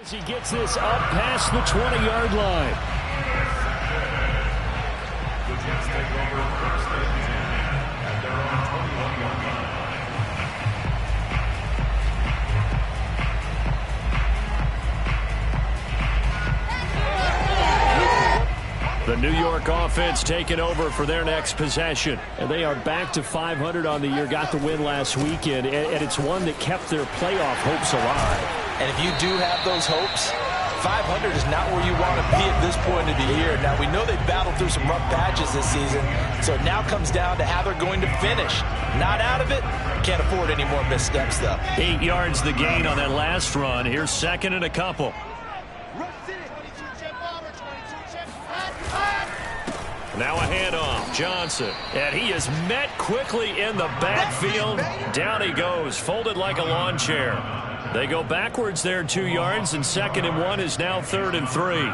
As he gets this up past the 20-yard line. The Jets take over first and 10 at their own 21-yard line. The New York offense taking over for their next possession. And they are back to 500 on the year, got the win last weekend, and it's one that kept their playoff hopes alive. And if you do have those hopes, 500 is not where you want to be at this point of the year. Now, we know they've battled through some rough patches this season, so it now comes down to how they're going to finish. Not out of it. Can't afford any more missteps, though. 8 yards the gain on that last run. Here's second and a couple. Now a handoff, Johnson, and he is met quickly in the backfield. Down he goes, folded like a lawn chair. They go backwards there 2 yards, and 2nd and 1 is now 3rd and 3.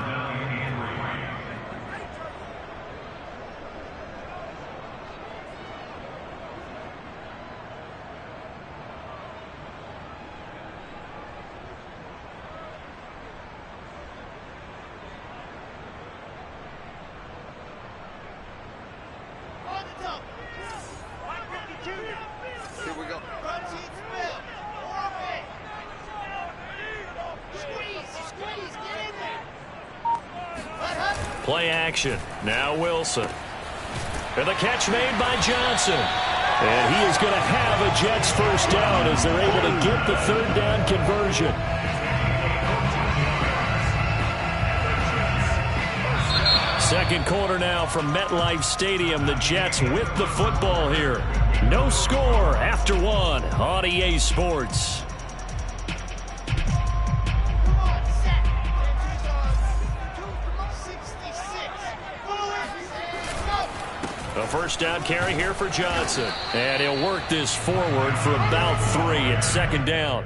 Play action. Now Wilson. And the catch made by Johnson. And he is going to have a Jets first down as they're able to get the 3rd down conversion. Second quarter now from MetLife Stadium. The Jets with the football here. No score after 1 on EA Sports. A first down carry here for Johnson. And he'll work this forward for about 3. It's 2nd down.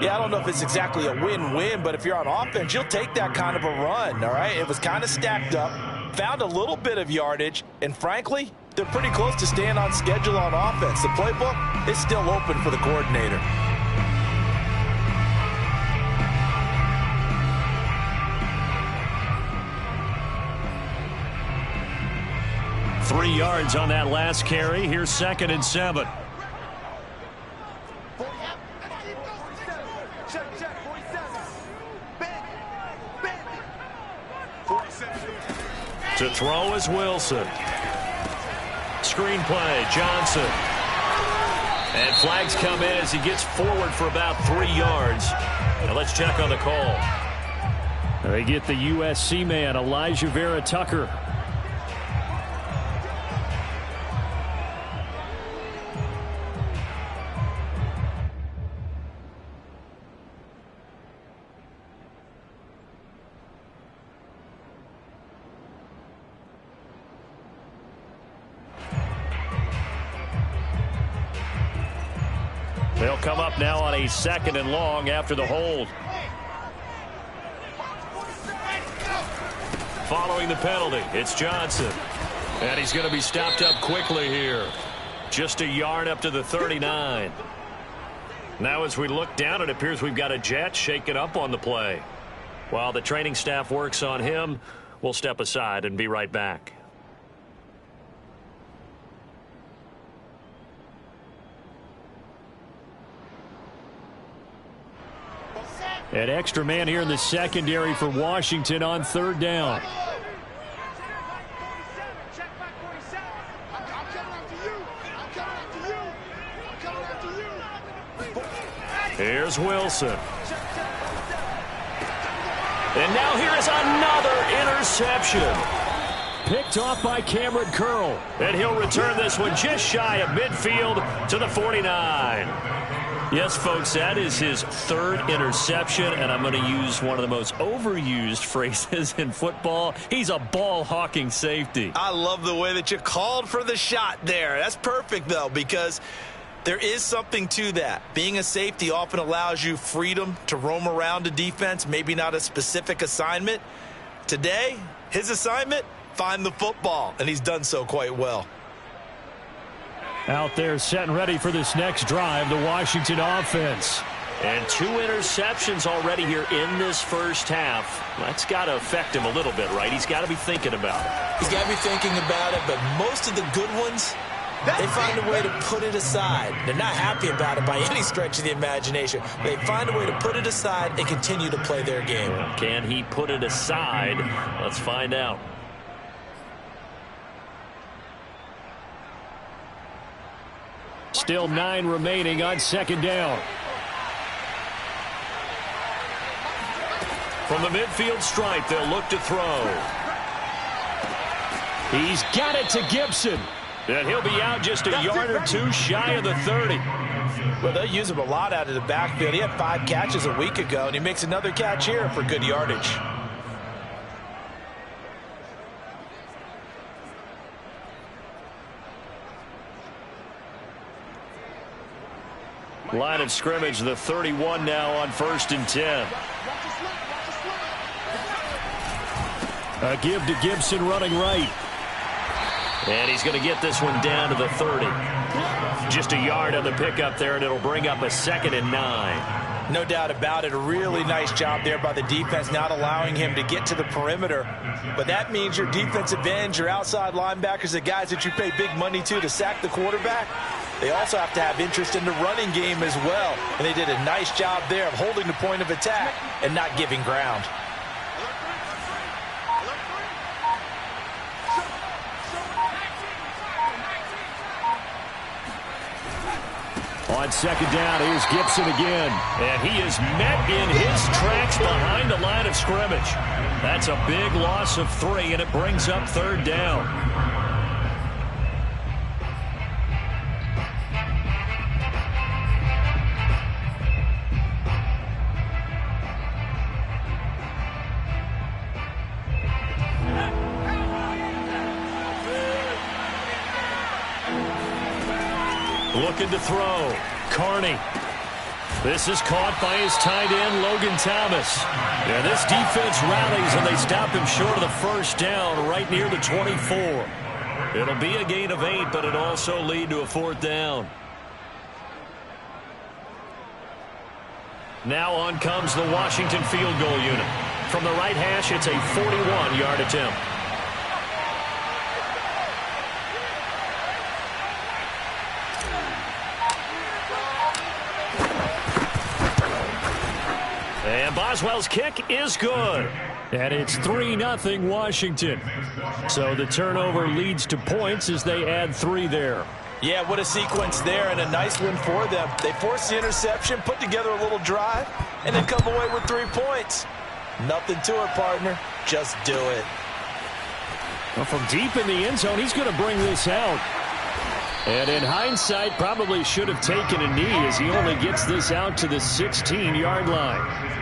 Yeah, I don't know if it's exactly a win-win, but if you're on offense, you'll take that kind of a run, all right? It was kind of stacked up, found a little bit of yardage, and frankly, they're pretty close to staying on schedule on offense. The playbook is still open for the coordinator. Three yards on that last carry. Here's 2nd and 7. To throw is Wilson. Screen play, Johnson. And flags come in as he gets forward for about 3 yards. Now let's check on the call. They get the USC man, Elijah Vera Tucker. They'll come up now on a 2nd and long after the hold. Following the penalty, it's Johnson. And he's going to be stopped up quickly here. Just a yard up to the 39. Now as we look down, it appears we've got a Jet shaken up on the play. While the training staff works on him, we'll step aside and be right back. An extra man here in the secondary for Washington on 3rd down. Here's Wilson. And now here is another interception. Picked off by Cameron Curl. And he'll return this one just shy of midfield to the 49. Yes, folks, that is his 3rd interception, and I'm going to use one of the most overused phrases in football. He's a ball-hawking safety. I love the way that you called for the shot there. That's perfect, though, because there is something to that. Being a safety often allows you freedom to roam around a defense, maybe not a specific assignment. Today, his assignment, find the football, and he's done so quite well. Out there set and ready for this next drive, the Washington offense. And 2 interceptions already here in this first half. That's got to affect him a little bit, right? He's got to be thinking about it. He's got to be thinking about it, but most of the good ones, they find a way to put it aside. They're not happy about it by any stretch of the imagination. They find a way to put it aside and continue to play their game. Well, can he put it aside? Let's find out. Still 9 remaining on second down. From the midfield stripe, they'll look to throw. He's got it to Gibson. And he'll be out just a yard or 2 shy of the 30. Well, they'll use him a lot out of the backfield. He had 5 catches a week ago, and he makes another catch here for good yardage. Line of scrimmage, the 31 now on 1st and 10. A give to Gibson running right. And he's going to get this one down to the 30. Just a yard on the pickup there, and it'll bring up a 2nd and 9. No doubt about it. A really nice job there by the defense, not allowing him to get to the perimeter. But that means your defensive ends, your outside linebackers, the guys that you pay big money to sack the quarterback, they also have to have interest in the running game as well. And they did a nice job there of holding the point of attack and not giving ground. On second down, here's Gibson again. And he is met in his tracks behind the line of scrimmage. That's a big loss of 3, and it brings up 3rd down. Looking to throw. Carney. This is caught by his tight end, Logan Thomas. And this defense rallies, and they stop him short of the 1st down right near the 24. It'll be a gain of 8, but it'll also lead to a 4th down. Now on comes the Washington field goal unit. From the right hash, it's a 41-yard attempt. And Boswell's kick is good. And it's 3-0 Washington. So the turnover leads to points as they add 3 there. Yeah, what a sequence there, and a nice one for them. They forced the interception, put together a little drive, and then come away with 3 points. Nothing to it, partner. Just do it. Well, from deep in the end zone, he's going to bring this out. And in hindsight, probably should have taken a knee as he only gets this out to the 16-yard line.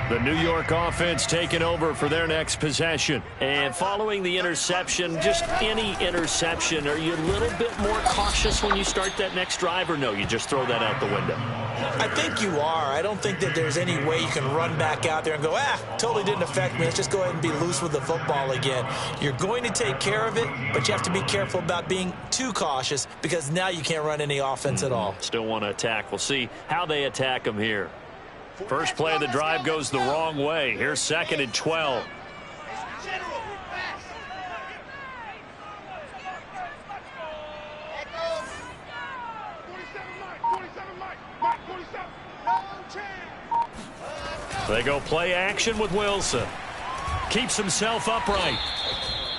The New York offense taking over for their next possession. And following the interception, just any interception, are you a little bit more cautious when you start that next drive, or no, you just throw that out the window? I think you are. I don't think that there's any way you can run back out there and go, totally didn't affect me. Let's just go ahead and be loose with the football again. You're going to take care of it, but you have to be careful about being too cautious because now you can't run any offense at all. Still want to attack. We'll see how they attack them here. First play of the drive goes the wrong way. Here's 2nd and 12. They go play action with Wilson. Keeps himself upright.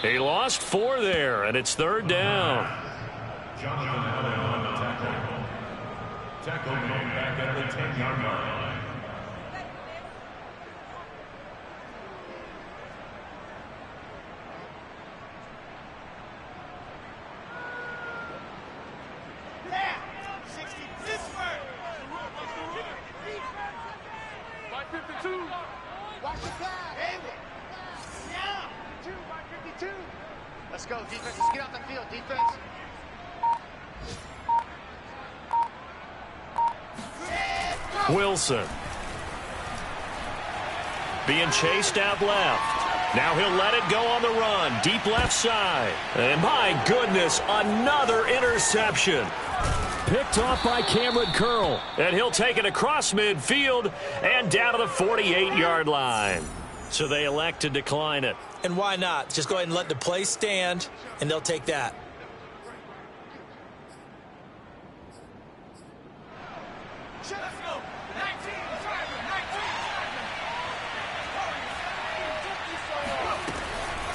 He lost 4 there, and it's 3rd down. Jonathan Allen on the tackle. Tackle made back at the 10-yard line. Let's go, defense. Let's get off the field, defense. Wilson. being chased out left. Now he'll let it go on the run. Deep left side. And my goodness, another interception. Picked off by Cameron Curl. And he'll take it across midfield and down to the 48-yard line. So they elect to decline it. And why not? Just go ahead and let the play stand, and they'll take that.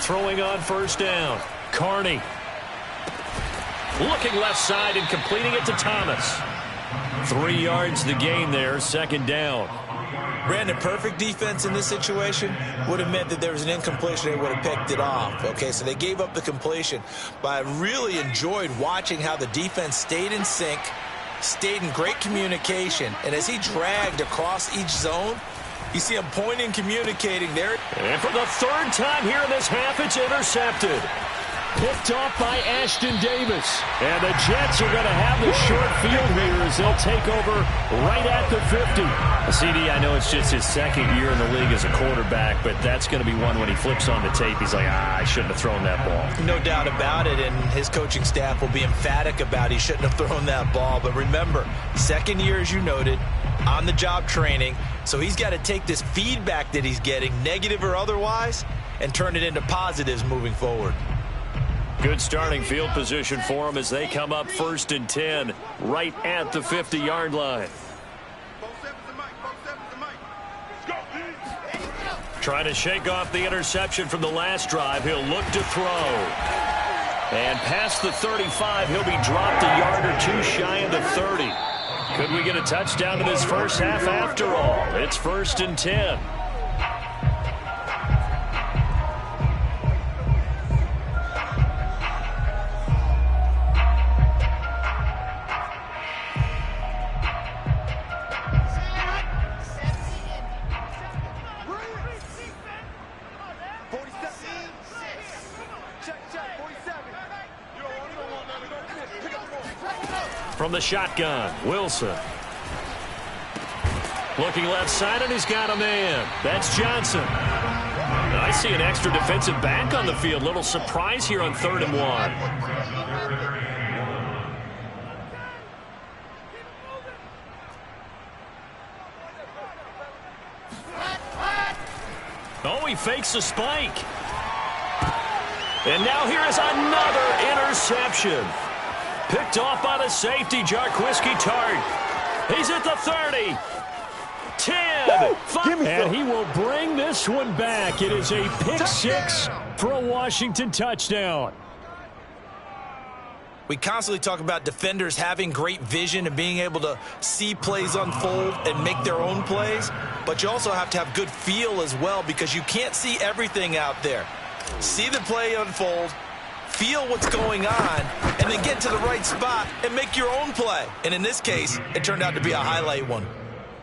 Throwing on first down. Carney. Looking left side and completing it to Thomas. 3 yards the gain there, second down. Brandon, perfect defense in this situation would have meant that there was an incompletion. They would have picked it off. Okay, so they gave up the completion. But I really enjoyed watching how the defense stayed in sync, stayed in great communication. And as he dragged across each zone, you see him pointing, communicating there. And for the third time here in this half, it's intercepted. Picked off by Ashton Davis. And the Jets are going to have the short field here as they'll take over right at the 50. CD, I know it's just his second year in the league as a quarterback, but that's going to be one when he flips on the tape. He's like, I shouldn't have thrown that ball. No doubt about it, and his coaching staff will be emphatic about he shouldn't have thrown that ball. But remember, second year, as you noted, on-the-job training. So he's got to take this feedback that he's getting, negative or otherwise, and turn it into positives moving forward. Good starting field position for him as they come up 1st and 10 right at the 50-yard line. Trying to shake off the interception from the last drive. He'll look to throw. And past the 35, he'll be dropped a yard or two shy of the 30. Could we get a touchdown in this first half after all? It's 1st and 10. From the shotgun, Wilson. Looking left side, and he's got a man. That's Johnson. I see an extra defensive back on the field. Little surprise here on 3rd and 1. Oh, he fakes the spike. And now here is another interception. Picked off by the safety, Jarquiski Tart. He's at the 30. 10. 5. And he will bring this one back. It is a pick six for a Washington touchdown. We constantly talk about defenders having great vision and being able to see plays unfold and make their own plays. But you also have to have good feel as well because you can't see everything out there. See the play unfold, feel what's going on, and then get to the right spot and make your own play. And in this case, it turned out to be a highlight one.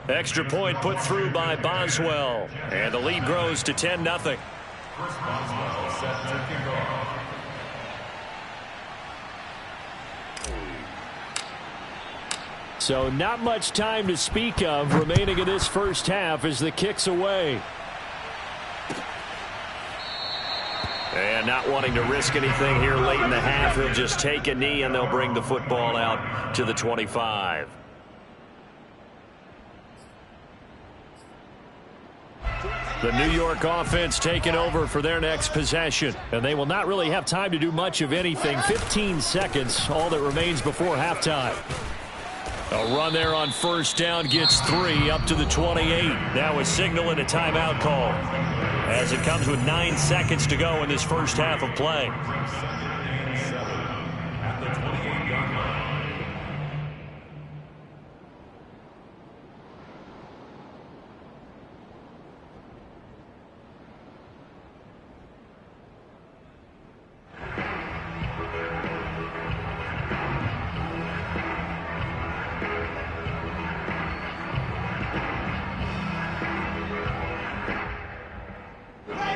Extra point put through by Boswell. And the lead grows to 10-0. Boswell set to kick off. So not much time to speak of remaining in this first half as the kick's away. And not wanting to risk anything here late in the half, he'll just take a knee and they'll bring the football out to the 25. The New York offense taking over for their next possession. And they will not really have time to do much of anything. 15 seconds, all that remains before halftime. A run there on first down gets 3 up to the 28. Now a signal and a timeout call as it comes with 9 seconds to go in this first half of play. At the 28-yard line.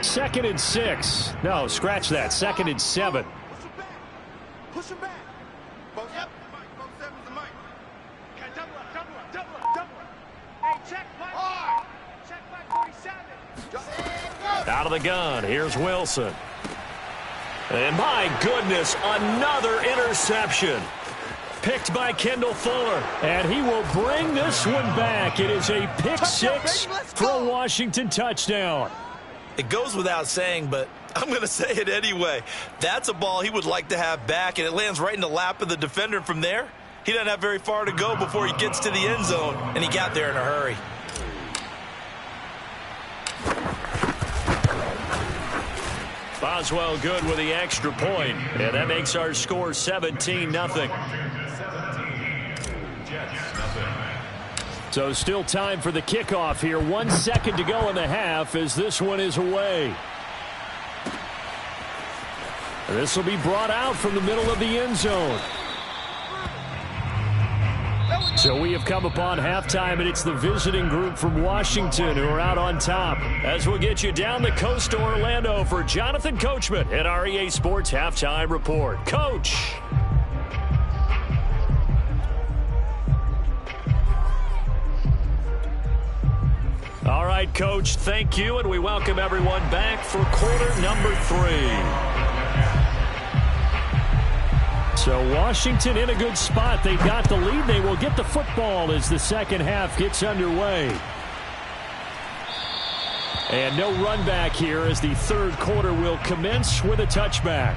Second and 6. No, scratch that. 2nd and 7. Push him back. Both yep. Both sevens and Mike. Okay, double up. Hey, check Mike. Check Mike 47. Out of the gun, here's Wilson. And my goodness, another interception. Picked by Kendall Fuller. And he will bring this one back. It is a pick six for a Washington touchdown. It goes without saying, but I'm going to say it anyway. That's a ball he would like to have back, and it lands right in the lap of the defender from there. He doesn't have very far to go before he gets to the end zone, and he got there in a hurry. Boswell good with the extra point, and that makes our score 17-0. So still time for the kickoff here. 1 second to go in the half as this one is away. This will be brought out from the middle of the end zone. So we have come upon halftime, and it's the visiting group from Washington who are out on top. As we'll get you down the coast to Orlando for Jonathan Coachman at our EA Sports Halftime Report. Coach. All right, Coach, thank you, and we welcome everyone back for quarter number 3. So Washington in a good spot. They've got the lead. They will get the football as the second half gets underway. And no run back here as the third quarter will commence with a touchback.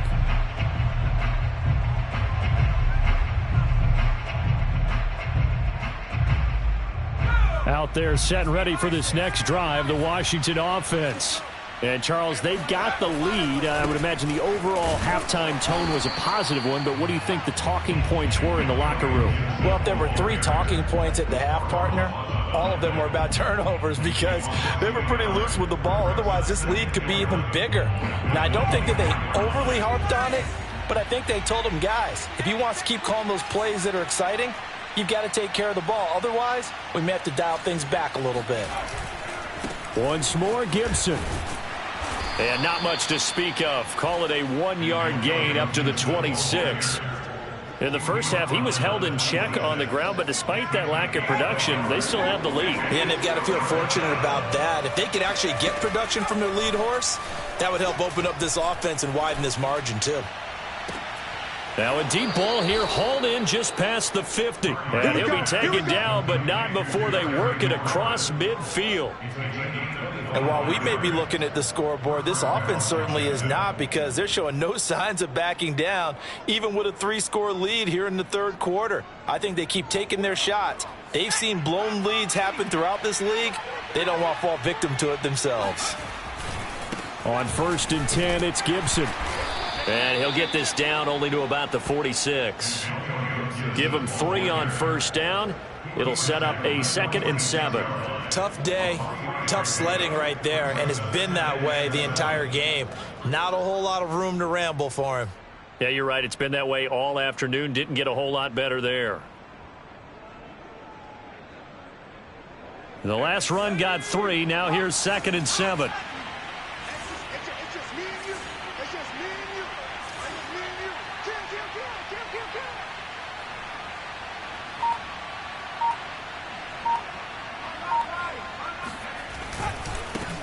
Out there set and ready for this next drive, the Washington offense. And, Charles, they've got the lead. I would imagine the overall halftime tone was a positive one, but what do you think the talking points were in the locker room? Well, if there were 3 talking points at the half, partner, all of them were about turnovers because they were pretty loose with the ball. Otherwise, this lead could be even bigger. Now, I don't think that they overly harped on it, but I think they told them, guys, if he wants to keep calling those plays that are exciting, you've got to take care of the ball. Otherwise, we may have to dial things back a little bit. Once more, Gibson. And not much to speak of. Call it a 1-yard gain up to the 26. In the first half, he was held in check on the ground, but despite that lack of production, they still have the lead. And they've got to feel fortunate about that. If they could actually get production from their lead horse, that would help open up this offense and widen this margin, too. Now a deep ball here, hauled in just past the 50. And he'll be taken down, but not before they work it across midfield. And while we may be looking at the scoreboard, this offense certainly is not, because they're showing no signs of backing down, even with a 3-score lead here in the third quarter. I think they keep taking their shots. They've seen blown leads happen throughout this league. They don't want to fall victim to it themselves. On 1st and 10, it's Gibson. And he'll get this down only to about the 46. Give him 3 on 1st down. It'll set up a 2nd and 7. Tough day, tough sledding right there, and it's been that way the entire game. Not a whole lot of room to ramble for him. Yeah, you're right. It's been that way all afternoon. Didn't get a whole lot better there. The last run got 3. Now here's 2nd and 7.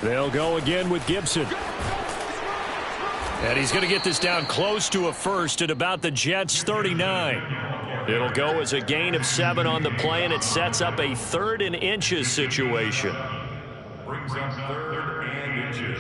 They'll go again with Gibson. And he's going to get this down close to a 1st at about the Jets' 39. It'll go as a gain of 7 on the play, and it sets up a 3rd and inches situation. Brings up 3rd and inches.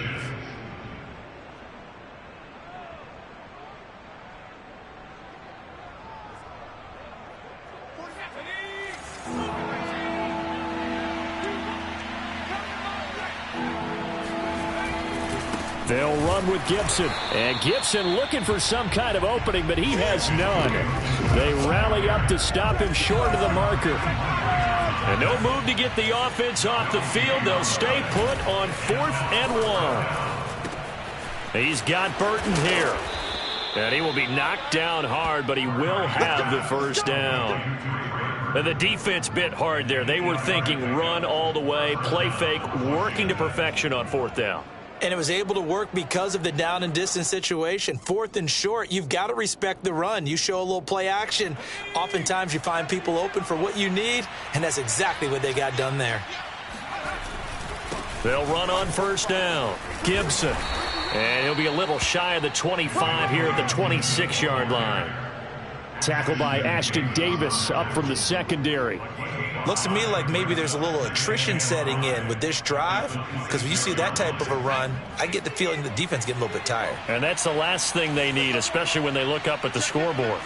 They'll run with Gibson. And Gibson looking for some kind of opening, but he has none. They rally up to stop him short of the marker. And no move to get the offense off the field. They'll stay put on 4th and 1. He's got Burton here. And he will be knocked down hard, but he will have the 1st down. And the defense bit hard there. They were thinking run all the way, play fake, working to perfection on 4th down. And it was able to work because of the down and distance situation. 4th and short, you've got to respect the run. You show a little play action. Oftentimes you find people open for what you need, and that's exactly what they got done there. They'll run on first down. Gibson. And he'll be a little shy of the 25 here at the 26-yard line. Tackled by Ashton Davis up from the secondary. Looks to me like maybe there's a little attrition setting in with this drive, because when you see that type of a run, I get the feeling the defense getting a little bit tired. And that's the last thing they need, especially when they look up at the scoreboard.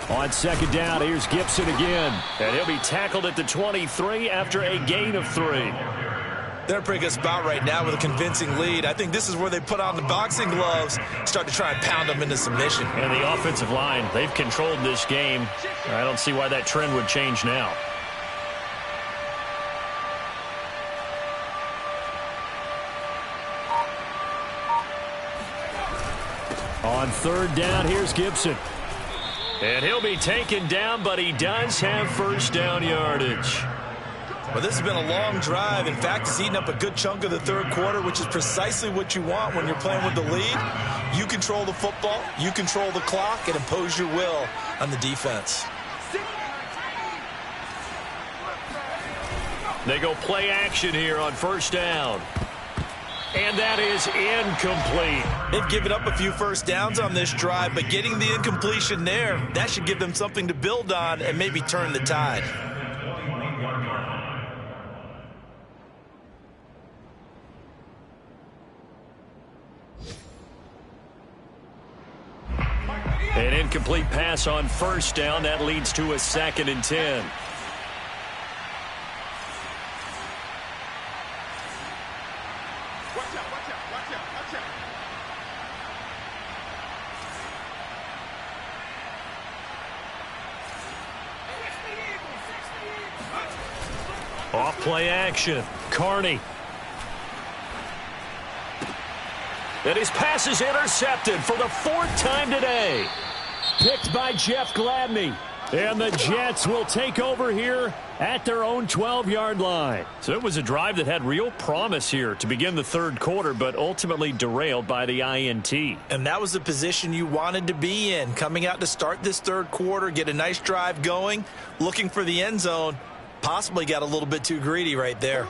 On second down, here's Gibson again. And he'll be tackled at the 23 after a gain of 3. They're in a pretty good spot right now with a convincing lead. I think this is where they put on the boxing gloves, start to try and pound them into submission. And the offensive line, they've controlled this game. I don't see why that trend would change now. On third down, here's Gibson. And he'll be taken down, but he does have first down yardage. Well, this has been a long drive. In fact, it's eaten up a good chunk of the third quarter, which is precisely what you want when you're playing with the lead. You control the football, you control the clock, and impose your will on the defense. They go play action here on first down. And that is incomplete. They've given up a few first downs on this drive, but getting the incompletion there, that should give them something to build on and maybe turn the tide. An incomplete pass on first down. That leads to a 2nd and 10. Watch out, watch out, watch out, watch out. Off play action. Carney. And his pass is intercepted for the 4th time today. Picked by Jeff Gladney. And the Jets will take over here at their own 12-yard line. So it was a drive that had real promise here to begin the third quarter, but ultimately derailed by the INT. And that was the position you wanted to be in, coming out to start this third quarter, get a nice drive going, looking for the end zone. Possibly got a little bit too greedy right there.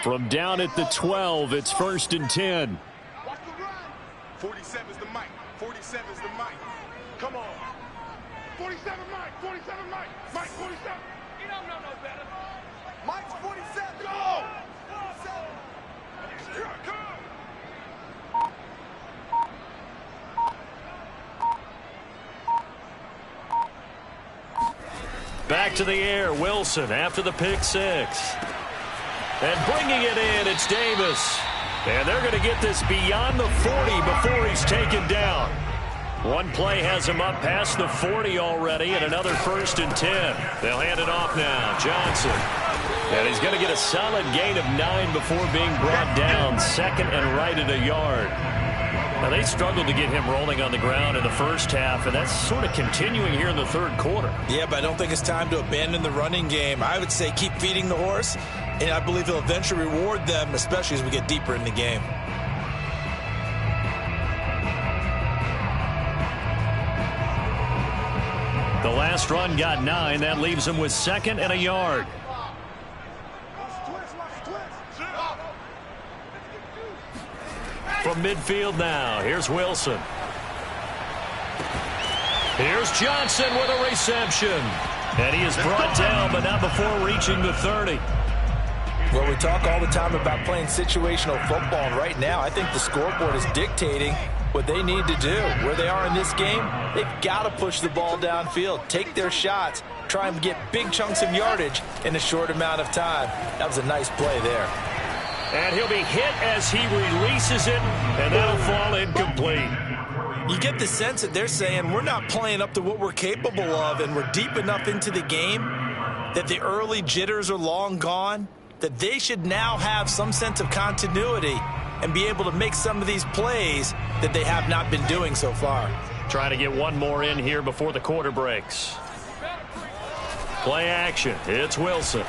From down at the 12, it's 1st and 10. 47 is the mic. 47 is the mic. Come on. 47 Mike. 47 Mike. Mike 47. You don't know no better. Mike's 47. Go. 47. Here I come. Back to the air, Wilson after the pick 6. And bringing it in, it's Davis. And they're going to get this beyond the 40 before he's taken down. One play has him up past the 40 already, and another 1st and 10. They'll hand it off now. Johnson. And he's going to get a solid gain of 9 before being brought down. 2nd and right at a yard. Now, they struggled to get him rolling on the ground in the first half, and that's sort of continuing here in the third quarter. Yeah, but I don't think it's time to abandon the running game. I would say keep feeding the horse, and I believe he'll eventually reward them, especially as we get deeper in the game. The last run got 9. That leaves him with 2nd and a yard. From midfield now, here's Wilson. Here's Johnson with a reception. And he is brought down, but not before reaching the 30. Well, we talk all the time about playing situational football, and right now I think the scoreboard is dictating what they need to do. Where they are in this game, they've got to push the ball downfield, take their shots, try and get big chunks of yardage in a short amount of time. That was a nice play there. And he'll be hit as he releases it, and that'll fall incomplete. You get the sense that they're saying we're not playing up to what we're capable of, and we're deep enough into the game that the early jitters are long gone, that they should now have some sense of continuity and be able to make some of these plays that they have not been doing so far. Trying to get one more in here before the quarter breaks. Play action. It's Wilson.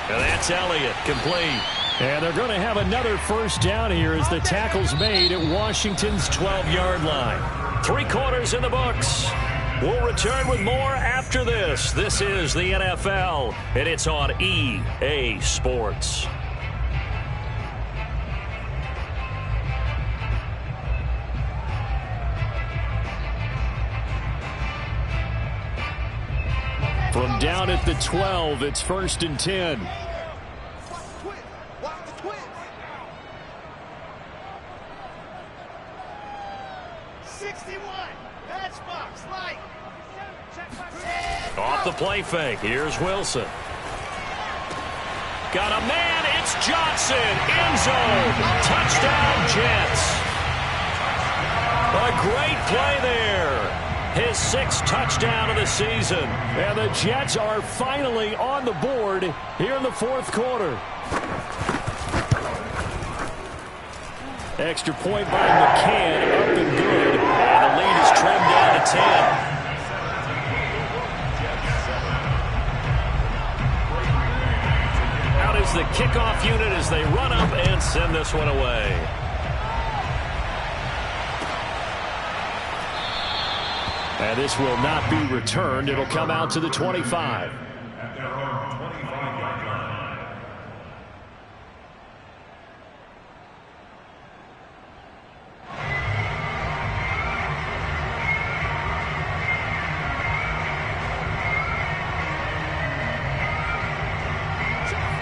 And that's Elliott, complete. And they're going to have another 1st down here as the tackle's made at Washington's 12-yard line. 3 quarters in the books. We'll return with more after this. This is the NFL, and it's on EA Sports. From down at the 12, it's 1st and 10. Off the play fake. Here's Wilson. Got a man. It's Johnson. End zone. Touchdown, Jets. A great play there. His 6th touchdown of the season. And the Jets are finally on the board here in the 4th quarter. Extra point by McCann. Up and good. And the lead is trimmed down to 10. Out is the kickoff unit as they run up and send this one away. And this will not be returned. It'll come out to the 25. At their own 25-yard line.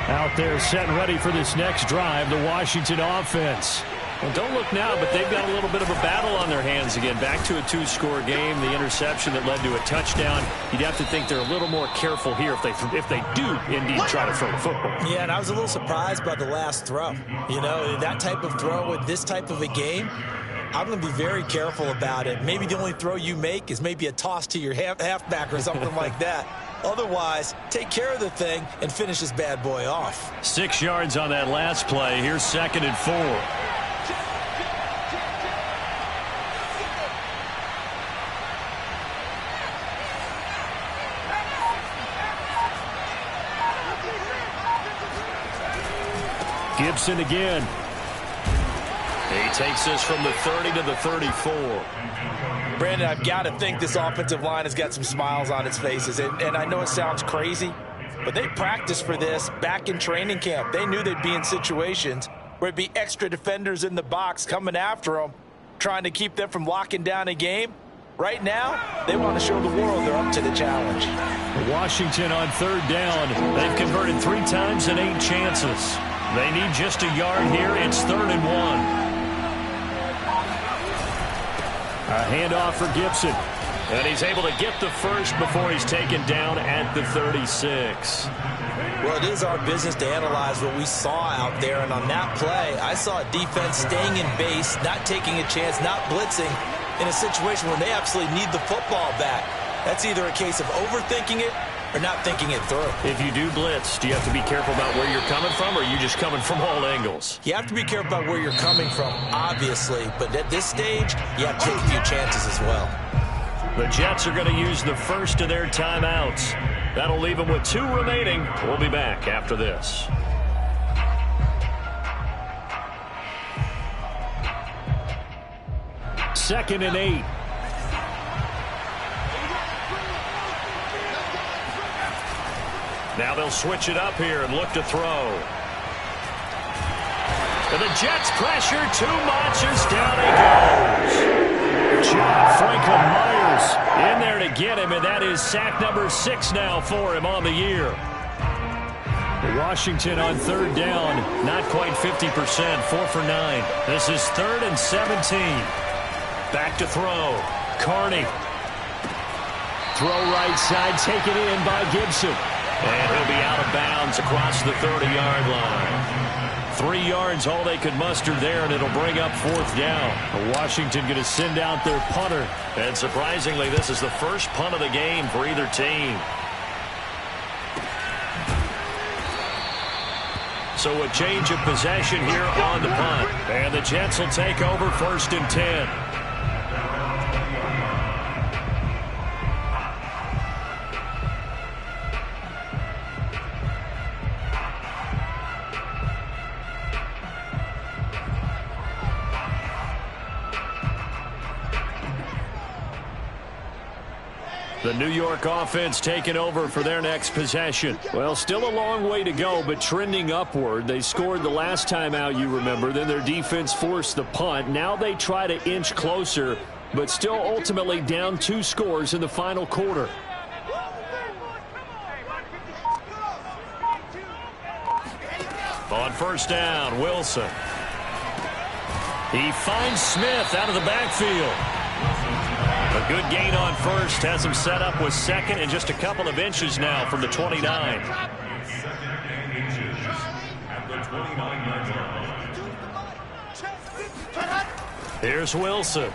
Out there set and ready for this next drive, the Washington offense. Well, don't look now, but they've got a little bit of a battle on their hands again. Back to a 2-score game, the interception that led to a touchdown. You'd have to think they're a little more careful here if they do indeed try to throw the football. Yeah, and I was a little surprised by the last throw. You know, that type of throw with this type of a game, I'm going to be very careful about it. Maybe the only throw you make is maybe a toss to your halfback or something like that. Otherwise, take care of the thing and finish this bad boy off. 6 yards on that last play. Here's 2nd and 4. Gibson again. He takes this from the 30 to the 34. Brandon, I've got to think this offensive line has got some smiles on its faces. And I know it sounds crazy, but they practiced for this back in training camp. They knew they'd be in situations where it'd be extra defenders in the box coming after them, trying to keep them from locking down a game. Right now, they want to show the world they're up to the challenge. Washington on 3rd down. They've converted 3 times and 8 chances. They need just a yard here. It's 3rd and 1. A handoff for Gibson. And he's able to get the first before he's taken down at the 36. Well, it is our business to analyze what we saw out there. And on that play, I saw a defense staying in base, not taking a chance, not blitzing in a situation where they absolutely need the football back. That's either a case of overthinking it or not thinking it through. If you do blitz, do you have to be careful about where you're coming from, or are you just coming from all angles? You have to be careful about where you're coming from, obviously. But at this stage, you have to take a few chances as well. The Jets are going to use the first of their timeouts. That'll leave them with 2 remaining. We'll be back after this. Second and 8. Now they'll switch it up here and look to throw. And the Jets pressure too much as down he goes. John Franklin-Myers in there to get him, and that is sack number 6 now for him on the year. Washington on 3rd down, not quite 50%, 4 for 9. This is 3rd and 17. Back to throw. Carney. Throw right side, taken in by Gibson. And he'll be out of bounds across the 30-yard line. 3 yards, all they could muster there, and it'll bring up 4th down. Washington going to send out their punter. And surprisingly, this is the first punt of the game for either team. So a change of possession here on the punt. And the Jets will take over 1st and 10. The New York offense taking over for their next possession. Well, still a long way to go, but trending upward. They scored the last time out, you remember. Then their defense forced the punt. Now they try to inch closer, but still ultimately down 2 scores in the final quarter. On first down, Wilson. He finds Smith out of the backfield. A good gain on first has him set up with second and just a couple of inches now from the 29. Here's Wilson.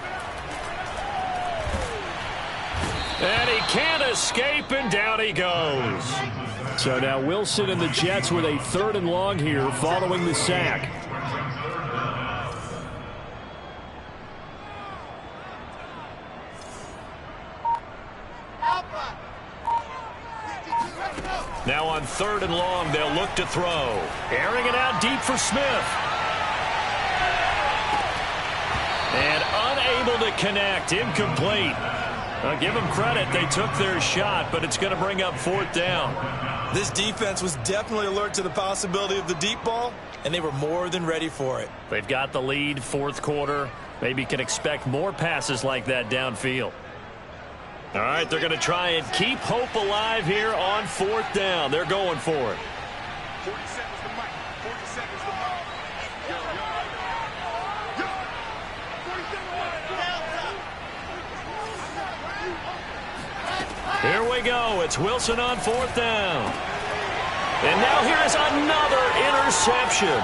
And he can't escape, and down he goes. So now Wilson and the Jets with a 3rd and long here following the sack. Now on 3rd and long, they'll look to throw. Airing it out deep for Smith. And unable to connect. Incomplete. I'll give them credit. They took their shot, but it's going to bring up 4th down. This defense was definitely alert to the possibility of the deep ball, and they were more than ready for it. They've got the lead, 4th quarter. Maybe can expect more passes like that downfield. All right, they're going to try and keep hope alive here on 4th down. They're going for it. 47's the mic. 47's the mic. Yo, yo, yo. 47 mic. Here we go. It's Wilson on 4th down. And now here is another interception.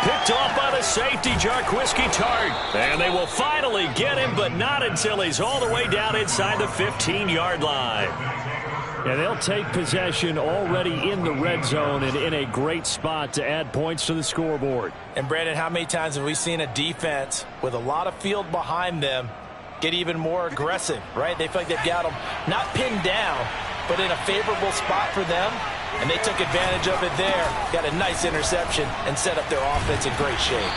Picked off by the safety, Jarquiski Tart. And they will finally get him, but not until he's all the way down inside the 15-yard line. And they'll take possession already in the red zone and in a great spot to add points to the scoreboard. And, Brandon, how many times have we seen a defense with a lot of field behind them get even more aggressive, right? They feel like they've got them not pinned down, but in a favorable spot for them. And they took advantage of it there. Got a nice interception and set up their offense in great shape.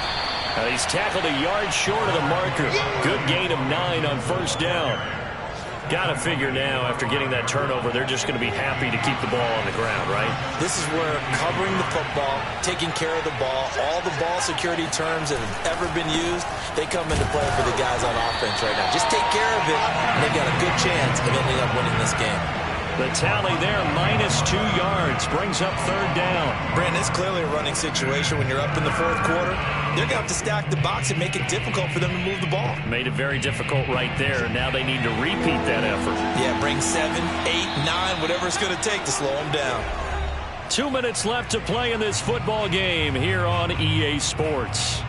He's tackled a yard short of the marker. Good gain of 9 on first down. Got to figure now, after getting that turnover, they're just going to be happy to keep the ball on the ground, right? This is where covering the football, taking care of the ball, all the ball security terms that have ever been used, they come into play for the guys on offense right now. Just take care of it, and they've got a good chance of ending up winning this game. The tally there, -2 yards, brings up 3rd down. Brandon, it's clearly a running situation when you're up in the 4th quarter. They're going to have to stack the box and make it difficult for them to move the ball. Made it very difficult right there. Now they need to repeat that effort. Yeah, bring 7, 8, 9, whatever it's going to take to slow them down. 2 minutes left to play in this football game here on EA Sports.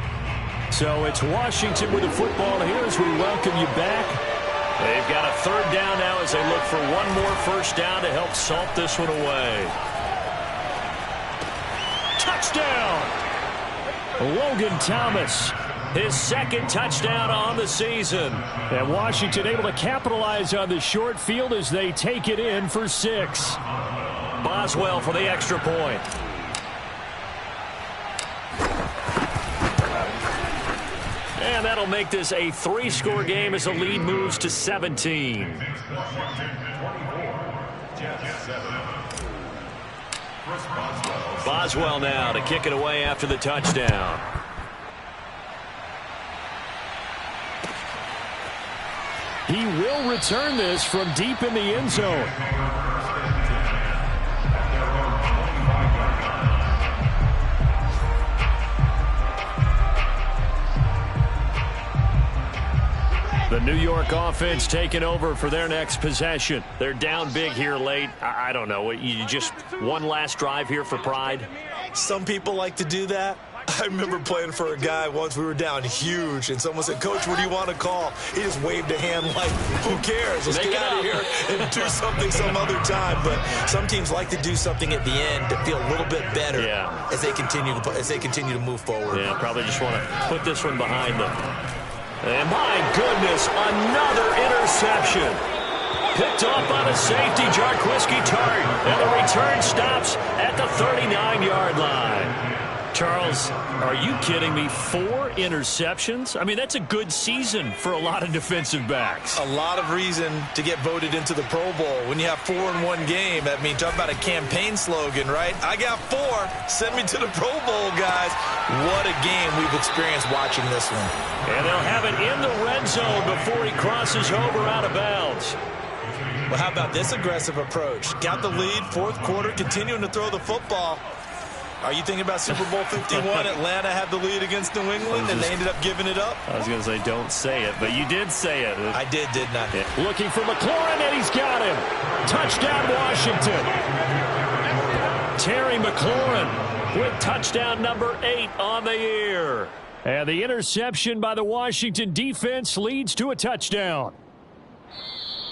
So it's Washington with the football here as we welcome you back. They've got a 3rd down now as they look for one more first down to help salt this one away. Touchdown! Logan Thomas, his 2nd touchdown on the season. And Washington able to capitalize on the short field as they take it in for 6. Boswell for the extra point. And that'll make this a 3-score game as the lead moves to 17. Boswell now to kick it away after the touchdown. He will return this from deep in the end zone. The New York offense taking over for their next possession. They're down big here late. I don't know. You just one last drive here for pride? Some people like to do that. I remember playing for a guy once. We were down huge, and someone said, "Coach, what do you want to call?" He just waved a hand like, who cares? Let's get out of here and do something some other time. But some teams like to do something at the end to feel a little bit better as they continue to move forward. Yeah, probably just want to put this one behind them. And my goodness, another interception. Picked off by the safety, Jarquiski Tart. And the return stops at the 39-yard line. Charles, are you kidding me? 4 interceptions? I mean, that's a good season for a lot of defensive backs. A lot of reason to get voted into the Pro Bowl. When you have 4 in one game, I mean, talk about a campaign slogan, right? I got 4. Send me to the Pro Bowl, guys. What a game we've experienced watching this one. And they'll have it in the red zone before he crosses over out of bounds. Well, how about this aggressive approach? Got the lead, 4th quarter, continuing to throw the football. Are you thinking about Super Bowl 51? Atlanta had the lead against New England, and they ended up giving it up? I was going to say, don't say it, but you did say it. I did, didn't I? Yeah. Looking for McLaurin, and he's got him. Touchdown, Washington. Terry McLaurin with touchdown number 8 on the year. And the interception by the Washington defense leads to a touchdown.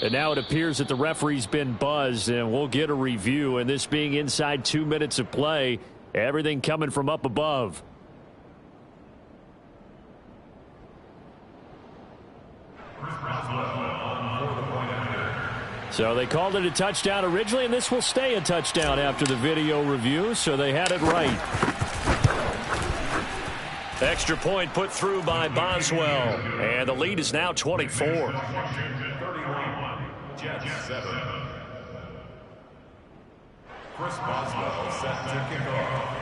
And now it appears that the referee's been buzzed, and we'll get a review. And this being inside 2 minutes of play, everything coming from up above. So they called it a touchdown originally, and this will stay a touchdown after the video review, so they had it right. Extra point put through by Boswell, and the lead is now 24. Jets 7. Chris Boswell set to kick off.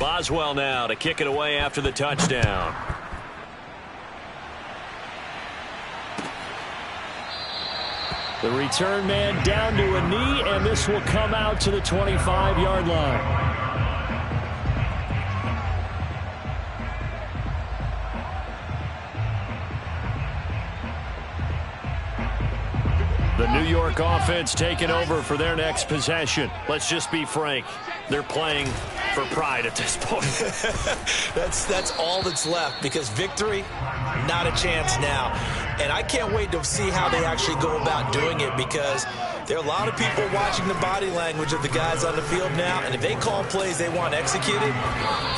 Boswell now to kick it away after the touchdown. The return man down to a knee, and this will come out to the 25-yard line. The New York offense taking over for their next possession. Let's just be frank. They're playing for pride at this point. That's all that's left, because victory, not a chance now. And I can't wait to see how they actually go about doing it, because there are a lot of people watching the body language of the guys on the field now, and if they call plays they want executed,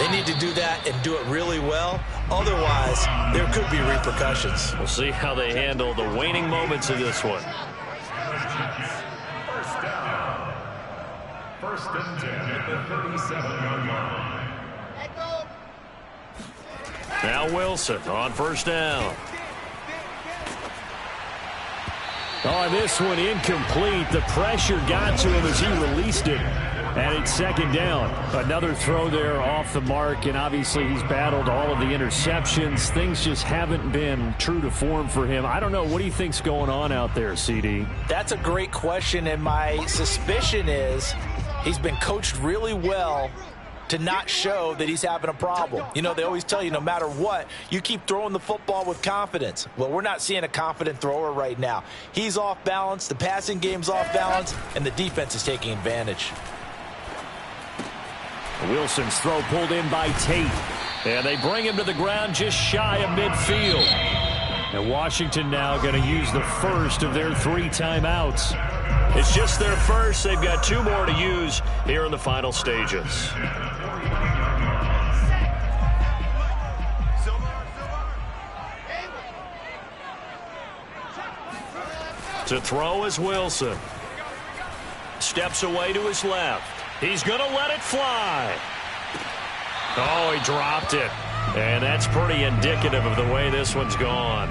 they need to do that and do it really well. Otherwise, there could be repercussions. We'll see how they handle the waning moments of this one. First and 10 at the 37-yard line. Now Wilson on first down. Oh, this one incomplete. The pressure got to him as he released it. And it's second down. Another throw there off the mark, and obviously he's battled all of the interceptions. Things just haven't been true to form for him. I don't know. What do you think's going on out there, CD? That's a great question, and my suspicion is he's been coached really well to not show that he's having a problem. You know, they always tell you no matter what, you keep throwing the football with confidence. Well, we're not seeing a confident thrower right now. He's off balance, the passing game's off balance, and the defense is taking advantage. Wilson's throw pulled in by Tate. And they bring him to the ground just shy of midfield. And Washington now going to use the first of their 3 timeouts. It's just their first. They've got 2 more to use here in the final stages. To throw is Wilson. Steps away to his left. He's going to let it fly. Oh, he dropped it. And that's pretty indicative of the way this one's gone.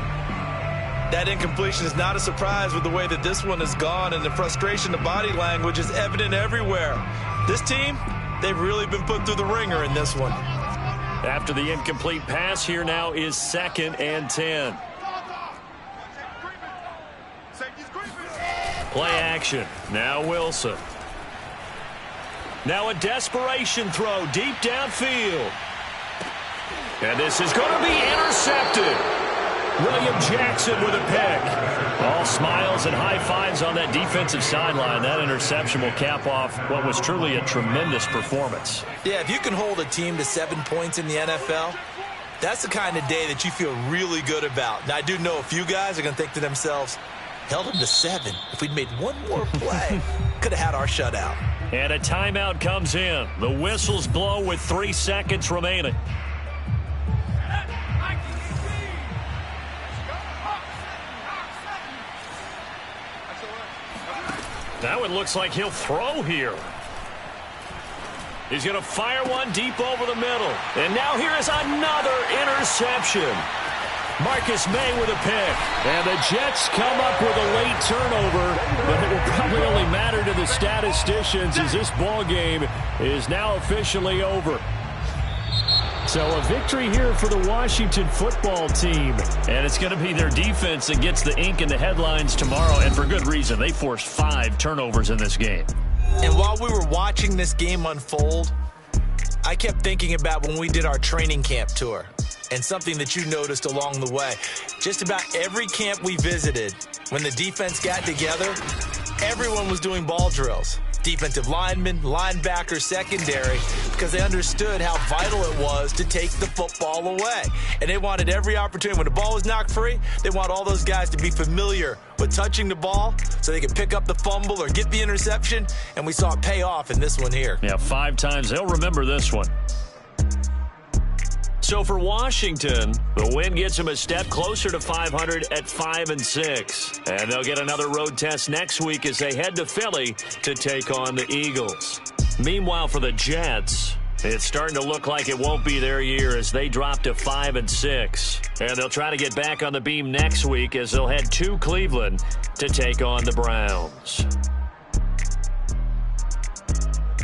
That incompletion is not a surprise with the way that this one has gone, and the frustration, the body language is evident everywhere. This team, they've really been put through the ringer in this one. After the incomplete pass, here now is 2nd and 10. Play action. Now Wilson. Now a desperation throw deep downfield. And this is going to be intercepted. William Jackson with a pick. All smiles and high fives on that defensive sideline. That interception will cap off what was truly a tremendous performance. Yeah, if you can hold a team to 7 points in the NFL, that's the kind of day that you feel really good about. Now, I do know a few guys are going to think to themselves, held them to 7. If we'd made one more play, could have had our shutout. And a timeout comes in. The whistles blow with 3 seconds remaining. That one looks like he'll throw here. He's going to fire one deep over the middle. And now here is another interception. Marcus May with a pick. And the Jets come up with a late turnover, but it will probably only matter to the statisticians as this ball game is now officially over. So a victory here for the Washington football team. And it's going to be their defense that gets the ink in the headlines tomorrow, and for good reason. They forced 5 turnovers in this game. And while we were watching this game unfold, I kept thinking about when we did our training camp tour and something that you noticed along the way. Just about every camp we visited, when the defense got together, everyone was doing ball drills. Defensive linemen, linebackers, secondary, because they understood how vital it was to take the football away. And they wanted every opportunity. When the ball was knocked free, they want all those guys to be familiar with touching the ball so they can pick up the fumble or get the interception. And we saw it pay off in this one here. Yeah, 5 times. They'll remember this one. So for Washington, the win gets them a step closer to 500 at 5-6. And they'll get another road test next week as they head to Philly to take on the Eagles. Meanwhile, for the Jets, it's starting to look like it won't be their year as they drop to 5-6. And they'll try to get back on the beam next week as they'll head to Cleveland to take on the Browns.